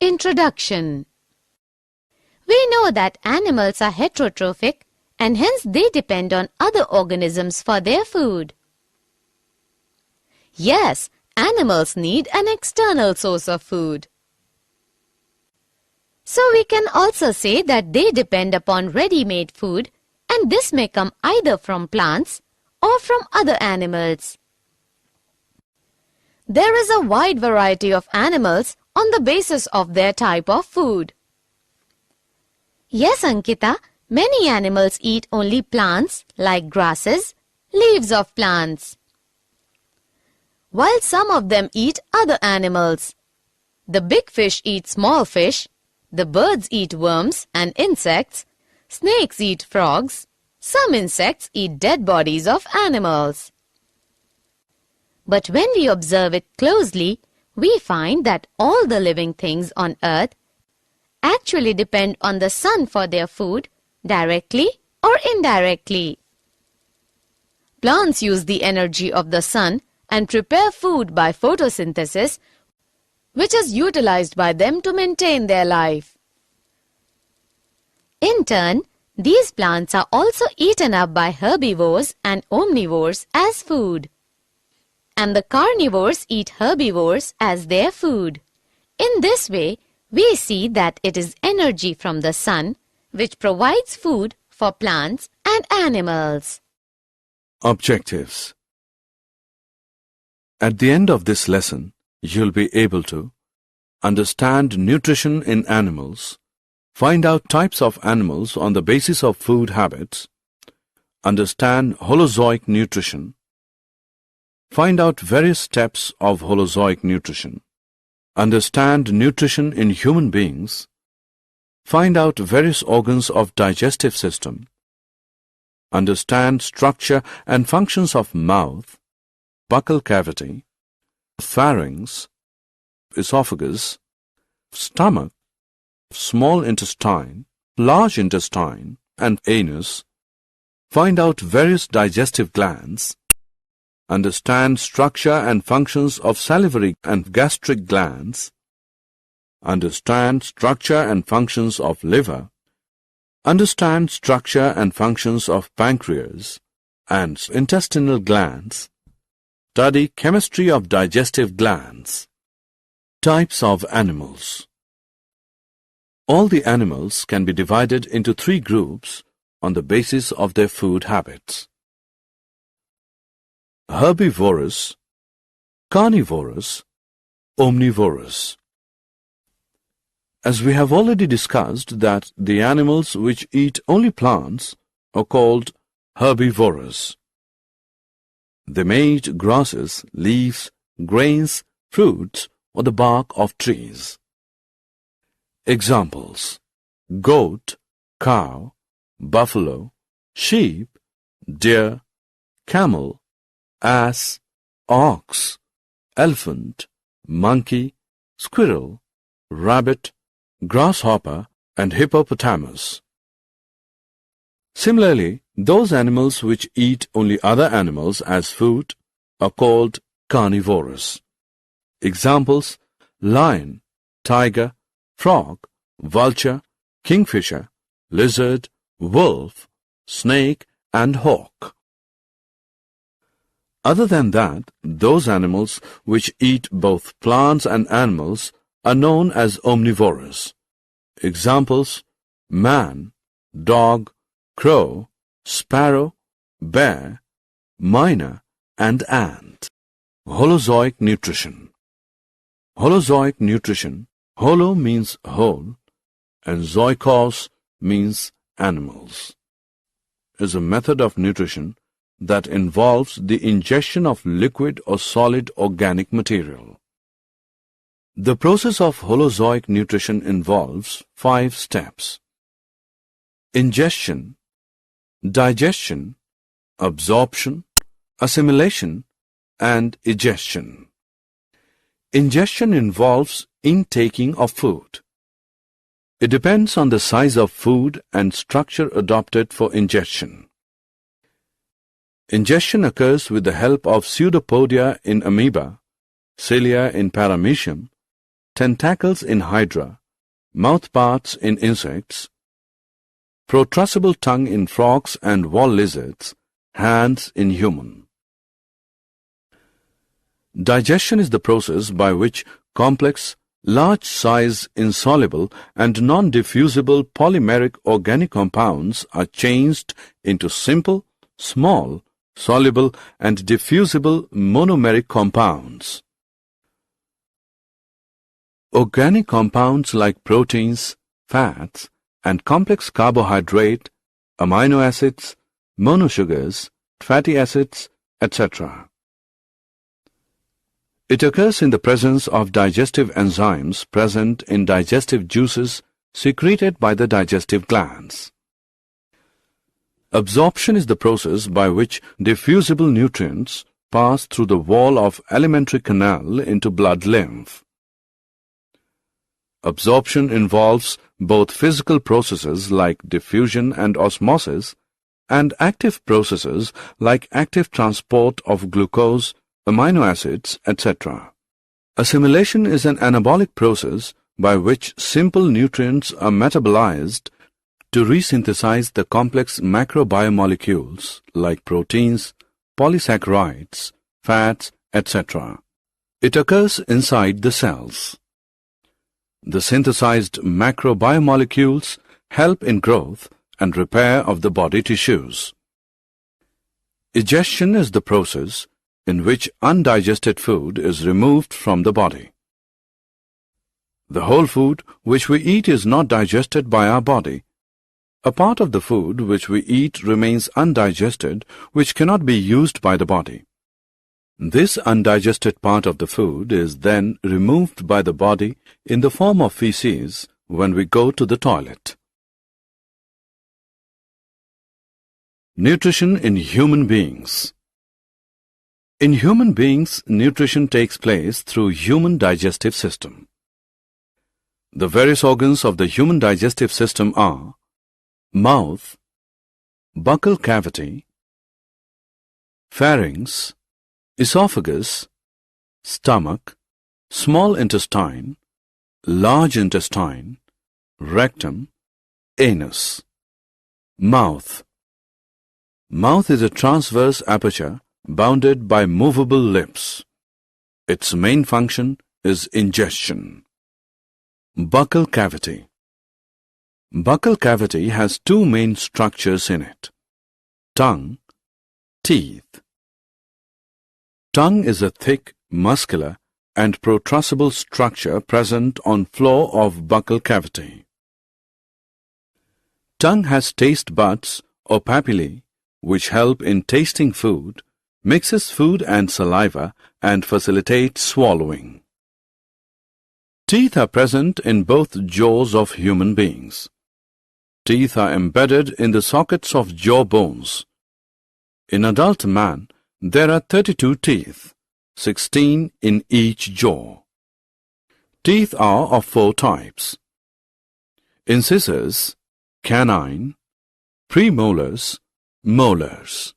Introduction. We know that animals are heterotrophic and hence they depend on other organisms for their food. Yes, animals need an external source of food. So we can also say that they depend upon ready-made food, and this may come either from plants or from other animals. There is a wide variety of animals on the basis of their type of food. Yes, Ankita, many animals eat only plants like grasses, leaves of plants, while some of them eat other animals. The big fish eat small fish, the birds eat worms and insects, snakes eat frogs, some insects eat dead bodies of animals. But when we observe it closely, we find that all the living things on earth actually depend on the sun for their food, directly or indirectly. Plants use the energy of the sun and prepare food by photosynthesis, which is utilized by them to maintain their life. In turn, these plants are also eaten up by herbivores and omnivores as food. And the carnivores eat herbivores as their food. In this way, we see that it is energy from the sun which provides food for plants and animals. Objectives. At the end of this lesson, you'll be able to understand nutrition in animals, find out types of animals on the basis of food habits, understand Holozoic nutrition, find out various steps of Holozoic nutrition, understand nutrition in human beings, find out various organs of digestive system, understand structure and functions of mouth, buccal cavity, pharynx, esophagus, stomach, small intestine, large intestine, and anus, find out various digestive glands, understand structure and functions of salivary and gastric glands, understand structure and functions of liver, understand structure and functions of pancreas and intestinal glands, study chemistry of digestive glands. Types of animals. All the animals can be divided into three groups on the basis of their food habits: herbivorous, carnivorous, omnivorous. As we have already discussed that the animals which eat only plants are called herbivorous. They may eat grasses, leaves, grains, fruits, or the bark of trees. Examples: goat, cow, buffalo, sheep, deer, camel, ass, ox, elephant, monkey, squirrel, rabbit, grasshopper, and hippopotamus. Similarly, those animals which eat only other animals as food are called carnivorous. Examples: lion, tiger, frog, vulture, kingfisher, lizard, wolf, snake, and hawk. Other than that, those animals which eat both plants and animals are known as omnivores. Examples: man, dog, crow, sparrow, bear, myna, and ant. Holozoic nutrition. Holozoic nutrition, holo means whole and zoikos means animals, is a method of nutrition that involves the ingestion of liquid or solid organic material. The process of Holozoic nutrition involves 5 steps: ingestion, digestion, absorption, assimilation, and egestion. Ingestion involves intaking of food. It depends on the size of food and structure adopted for ingestion. Ingestion occurs with the help of pseudopodia in amoeba, cilia in paramecium, tentacles in hydra, mouthparts in insects, protrusible tongue in frogs and wall lizards, hands in human. Digestion is the process by which complex, large-size, insoluble and non-diffusible polymeric organic compounds are changed into simple, small, soluble and diffusible monomeric compounds. Organic compounds like proteins, fats, and complex carbohydrate, amino acids, monosugars, fatty acids, etc. It occurs in the presence of digestive enzymes present in digestive juices secreted by the digestive glands. Absorption is the process by which diffusible nutrients pass through the wall of alimentary canal into blood lymph. Absorption involves both physical processes like diffusion and osmosis and active processes like active transport of glucose, amino acids, etc. Assimilation is an anabolic process by which simple nutrients are metabolized to resynthesize the complex macrobiomolecules like proteins, polysaccharides, fats, etc. It occurs inside the cells. The synthesized macrobiomolecules help in growth and repair of the body tissues. Egestion is the process in which undigested food is removed from the body. The whole food which we eat is not digested by our body. A part of the food which we eat remains undigested, which cannot be used by the body. This undigested part of the food is then removed by the body in the form of feces when we go to the toilet. Nutrition in human beings. In human beings, nutrition takes place through human digestive system. The various organs of the human digestive system are mouth, buccal cavity, pharynx, esophagus, stomach, small intestine, large intestine, rectum, anus. Mouth. Mouth is a transverse aperture bounded by movable lips. Its main function is ingestion. Buccal cavity. Buccal cavity has two main structures in it: tongue, teeth. Tongue is a thick, muscular, and protrusible structure present on floor of buccal cavity. Tongue has taste buds or papillae which help in tasting food, mixes food and saliva, and facilitates swallowing. Teeth are present in both jaws of human beings. Teeth are embedded in the sockets of jaw bones. In adult man, there are 32 teeth, 16 in each jaw. Teeth are of four types: incisors, canine, premolars, molars.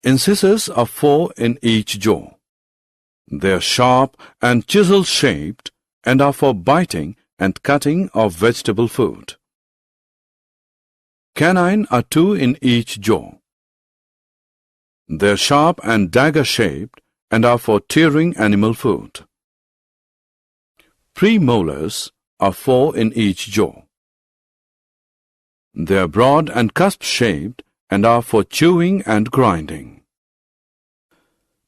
Incisors are 4 in each jaw. They are sharp and chisel-shaped and are for biting and cutting of vegetable food. Canine are 2 in each jaw. They are sharp and dagger-shaped and are for tearing animal food. Premolars are 4 in each jaw. They are broad and cusp-shaped and are for chewing and grinding.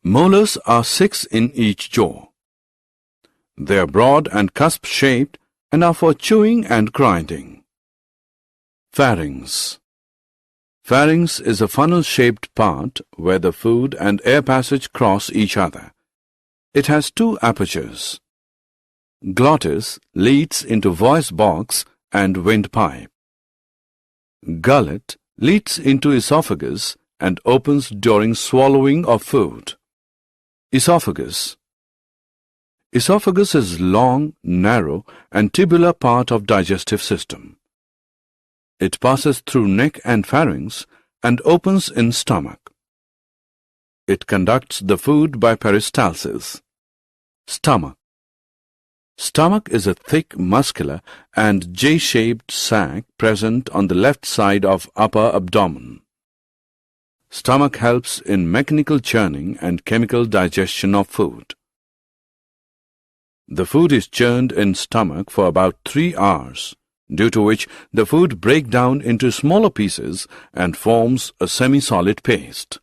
Molars are 6 in each jaw. They are broad and cusp-shaped and are for chewing and grinding. Pharynx. Pharynx is a funnel-shaped part where the food and air passage cross each other. It has 2 apertures. Glottis leads into voice box and windpipe. Gullet leads into esophagus and opens during swallowing of food. Esophagus. Esophagus is long, narrow, and tubular part of digestive system. It passes through neck and pharynx and opens in stomach. It conducts the food by peristalsis. Stomach. Stomach is a thick, muscular and J-shaped sac present on the left side of upper abdomen. Stomach helps in mechanical churning and chemical digestion of food. The food is churned in stomach for about 3 hours, due to which the food breaks down into smaller pieces and forms a semi-solid paste.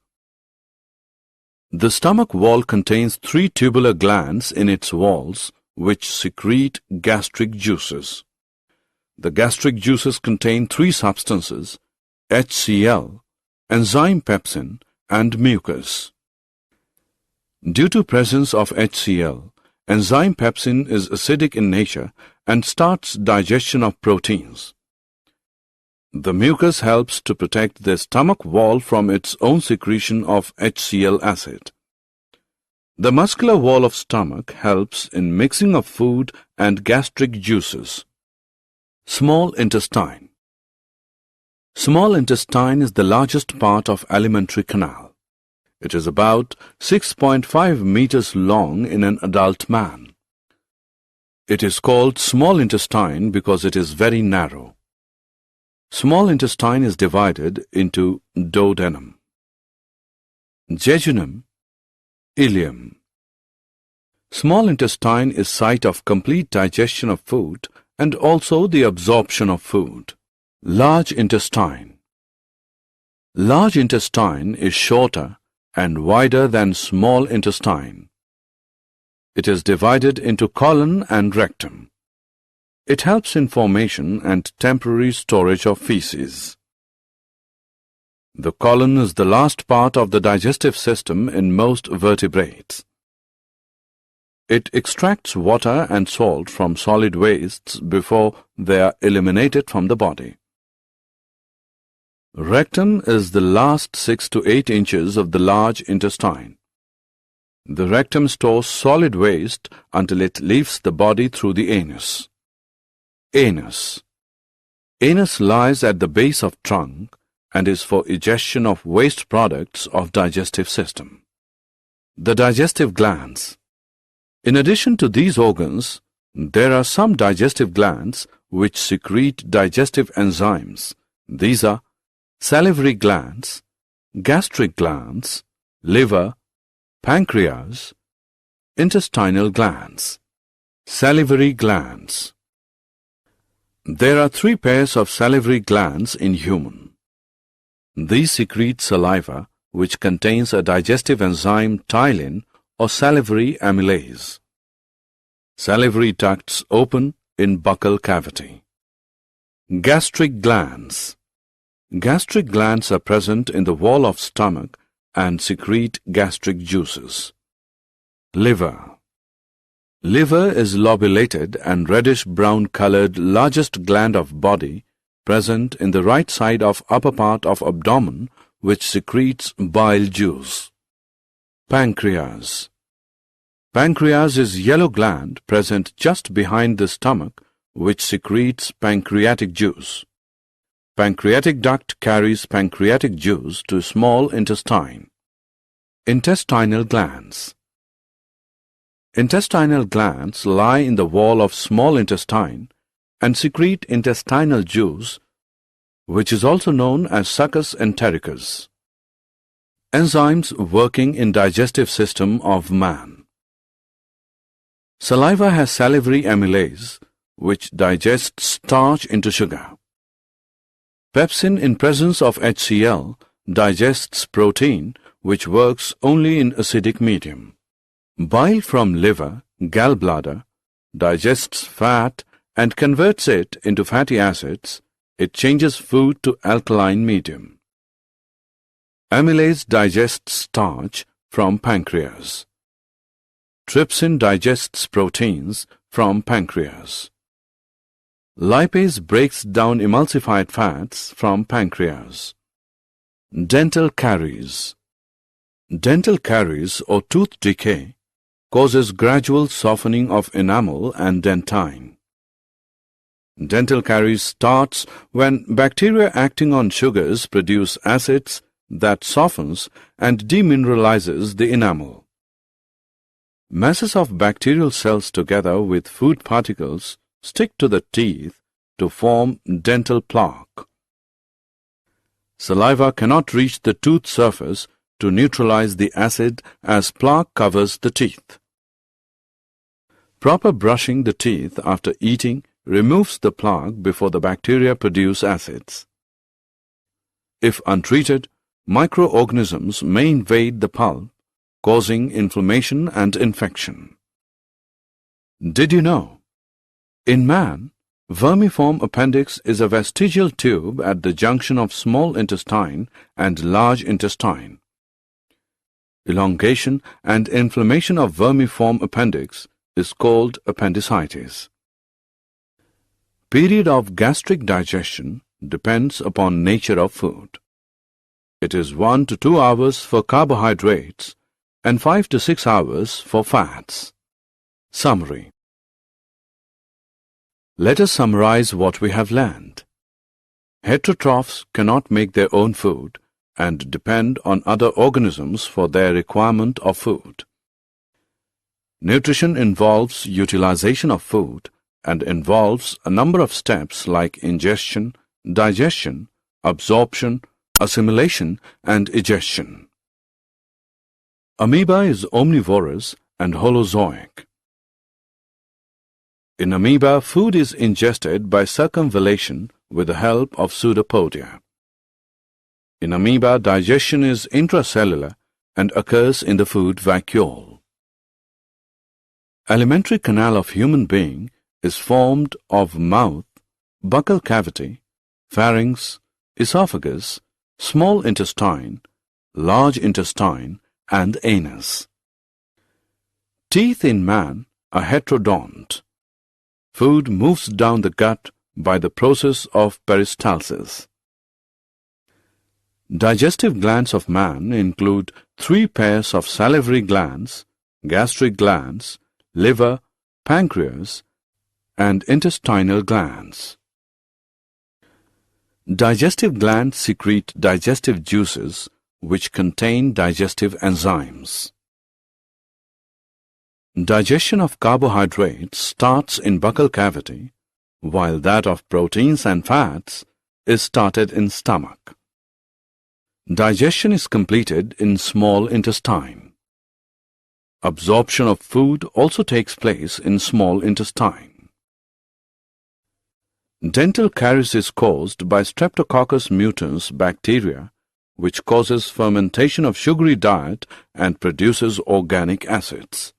The stomach wall contains 3 tubular glands in its walls which secrete gastric juices. The gastric juices contain 3 substances, HCl, enzyme pepsin, and mucus. Due to presence of HCl, enzyme pepsin is acidic in nature and starts digestion of proteins. The mucus helps to protect the stomach wall from its own secretion of HCl acid. The muscular wall of stomach helps in mixing of food and gastric juices. Small intestine. Small intestine is the largest part of alimentary canal. It is about 6.5 meters long in an adult man. It is called small intestine because it is very narrow. Small intestine is divided into duodenum, jejunum, ileum. Small intestine is site of complete digestion of food and also the absorption of food. Large intestine. Large intestine is shorter and wider than small intestine. It is divided into colon and rectum. It helps in formation and temporary storage of feces. The colon is the last part of the digestive system in most vertebrates. It extracts water and salt from solid wastes before they are eliminated from the body. Rectum is the last 6 to 8 inches of the large intestine. The rectum stores solid waste until it leaves the body through the anus. Anus. Anus lies at the base of trunk and is for egestion of waste products of digestive system. The digestive glands. In addition to these organs, there are some digestive glands which secrete digestive enzymes. These are salivary glands, gastric glands, liver, pancreas, intestinal glands. Salivary glands. There are 3 pairs of salivary glands in human. These secrete saliva, which contains a digestive enzyme ptyalin or salivary amylase. Salivary ducts open in buccal cavity. Gastric glands. Gastric glands are present in the wall of stomach and secrete gastric juices. Liver. Liver is lobulated and reddish-brown colored largest gland of body present in the right side of upper part of abdomen which secretes bile juice. Pancreas. Pancreas is yellow gland present just behind the stomach which secretes pancreatic juice. Pancreatic duct carries pancreatic juice to small intestine. Intestinal glands. Intestinal glands lie in the wall of small intestine and secrete intestinal juice, which is also known as succus entericus. Enzymes working in digestive system of man. Saliva has salivary amylase, which digests starch into sugar. Pepsin in presence of HCl digests protein, which works only in acidic medium. Bile from liver, gallbladder, digests fat and converts it into fatty acids. It changes food to alkaline medium. Amylase digests starch from pancreas. Trypsin digests proteins from pancreas. Lipase breaks down emulsified fats from pancreas. Dental caries. Dental caries or tooth decay causes gradual softening of enamel and dentine. Dental caries starts when bacteria acting on sugars produce acids that softens and demineralizes the enamel. Masses of bacterial cells together with food particles stick to the teeth to form dental plaque. Saliva cannot reach the tooth surface to neutralize the acid as plaque covers the teeth. Proper brushing the teeth after eating removes the plaque before the bacteria produce acids. If untreated, microorganisms may invade the pulp, causing inflammation and infection. Did you know? In man, vermiform appendix is a vestigial tube at the junction of small intestine and large intestine. Elongation and inflammation of vermiform appendix is called appendicitis. Period of gastric digestion depends upon nature of food. It is 1 to 2 hours for carbohydrates and 5 to 6 hours for fats. Summary. Let us summarize what we have learned. Heterotrophs cannot make their own food and depend on other organisms for their requirement of food. Nutrition involves utilization of food and involves a number of steps like ingestion, digestion, absorption, assimilation, and egestion. Amoeba is omnivorous and holozoic. In amoeba, food is ingested by circumvallation with the help of pseudopodia. In amoeba, digestion is intracellular and occurs in the food vacuole. Alimentary canal of human being is formed of mouth, buccal cavity, pharynx, esophagus, small intestine, large intestine, and anus. Teeth in man are heterodont. Food moves down the gut by the process of peristalsis. Digestive glands of man include 3 pairs of salivary glands, gastric glands, liver, pancreas, and intestinal glands. Digestive glands secrete digestive juices which contain digestive enzymes. Digestion of carbohydrates starts in buccal cavity, while that of proteins and fats is started in stomach. Digestion is completed in small intestine. Absorption of food also takes place in small intestine. Dental caries is caused by Streptococcus mutans bacteria, which causes fermentation of sugary diet and produces organic acids.